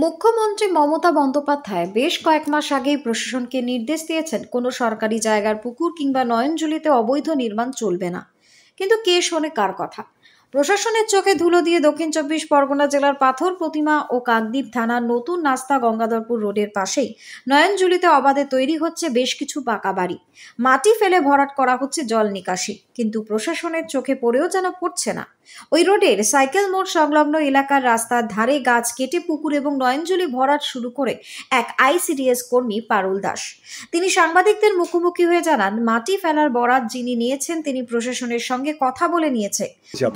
মুখ্যমন্ত্রী মমতা বন্দ্যোপাধ্যায় বেশ কয়েক মাস আগেই প্রশাসনকে নির্দেশ দিয়েছেন কোনো সরকারি জায়গার পুকুর কিংবা নয়নজুলিতে অবৈধ নির্মাণ চলবে না। কিন্তু কে শোনে কার কথা? প্রশাসনের চোখে ধুলো দিয়ে দক্ষিণ ২৪ পরগনা জেলার পাথর প্রতিমা ও কাকদ্বীপ থানার নতুন নাস্তা গঙ্গাধরপুর রোডের পাশেই নয়নজুলিতে অবাধে তৈরি হচ্ছে বেশ কিছু পাকা বাড়ি। মাটি ফেলে ভরাট করা হচ্ছে জল নিকাশি, কিন্তু প্রশাসনের চোখে পড়েও যেন পড়ছে না। ওই রোডের সাইকেল মোড় সংলগ্ন এলাকার রাস্তার ধারে গাছ কেটে পুকুর এবং নয়নজুলি ভরাট শুরু করে এক আইসিডিএস কর্মী পারুল দাস। তিনি সাংবাদিকদের মুখোমুখি হয়ে জানান, মাটি ফেলার বরাত যিনি নিয়েছেন তিনি প্রশাসনের সঙ্গে কথা বলে নিয়েছে।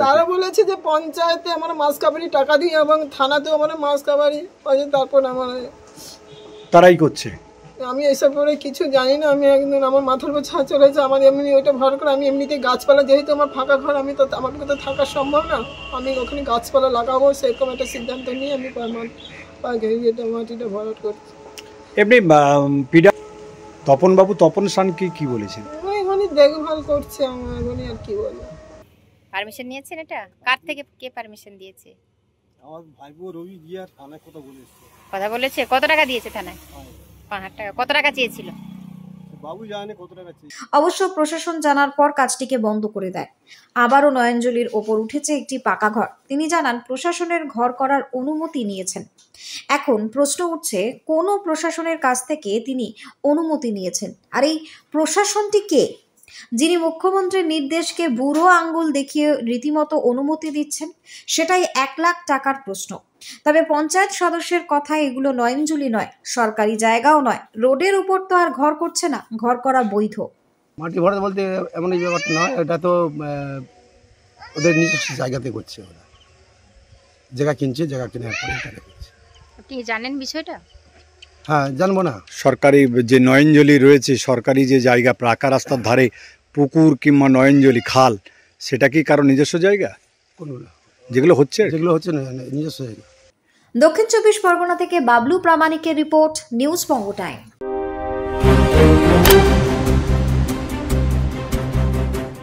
তারা বলেছে যে পঞ্চায়েতে আমার মাছ কাবারি টাকা দিই এবং থানাতেও আমার মাছ কাবারি, তারপর আমার তারাই করছে। আমি এসব করে কিছু জানি না। আমি একদিন আমার মাথার উপর ছাদ চলেছে, আমার এমনি ওইটা ভর করে আমি এমনিতে গাছপালা, যেহেতু আমার ফাঁকা ঘর, আমি তো আমার তো থাকা সম্ভব না, আমি ওখানে গাছপালা লাগাবো সেরকম একটা সিদ্ধান্ত নিয়ে আমি মাটিটা ভরাট করছি। এমনি তপন সান কি বলেছেন? এখানে দেখভাল করছে আমার, এখানে আর কি বলবো। পারমিশন নিয়েছেন? এটা কার থেকে কে পারমিশন দিয়েছে? আমার ভাইপো রবি গিয়ে থানায় কথা বলেছে। কত টাকা দিয়েছে থানায়? ৫০০০ টাকা। কত টাকা চেয়েছিল? বাবু জানে কত টাকা চেয়েছিল। অবশ্য প্রশাসন জানার পর কাজটিকে বন্ধ করে দেয়। আবারও নয়নজুলির ওপর উঠেছে একটি পাকা ঘর। তিনি জানান, প্রশাসনের ঘর করার অনুমতি নিয়েছেন। এখন প্রশ্ন উঠছে, কোন প্রশাসনের কাছ থেকে তিনি অনুমতি নিয়েছেন? আর এই প্রশাসনটি কে, যিনি মুখ্যমন্ত্রীর নির্দেশকে বুড়ো আঙ্গুল দেখিয়ে রীতিমতো অনুমতি দিচ্ছেন? সেটাই ১ লাখ টাকার প্রশ্ন। তবে পঞ্চায়েত সদস্যের কথা, এগুলো নয়নজুলি নয়, সরকারি জায়গাও নয়, রোডের উপর তো আর ঘর করছে না, ঘর করা বৈধ। মাটি ভরাট বলতে এমন এই ব্যাপারটা নয়, এটা তো ওদের নিজস্ব জায়গাতে করছে, ওরা জায়গা কিনছে, জায়গা কিনে করছে। আপনি জানেন বিষয়টা? হ্যাঁ, জানবো না। সরকারি যে নয়নজলি রয়েছে, সরকারি যে জায়গা, পাকা রাস্তার ধারে পুকুর কিংবা নয়নজলি খাল, সেটা কি কারো নিজস্ব জায়গা? কোনগুলো? যেগুলো হচ্ছে নিজস্ব জায়গা। দক্ষিণ ২৪ পরগনা থেকে বাবলু প্রামাণিকের রিপোর্ট, নিউজ বঙ্গ টাইম।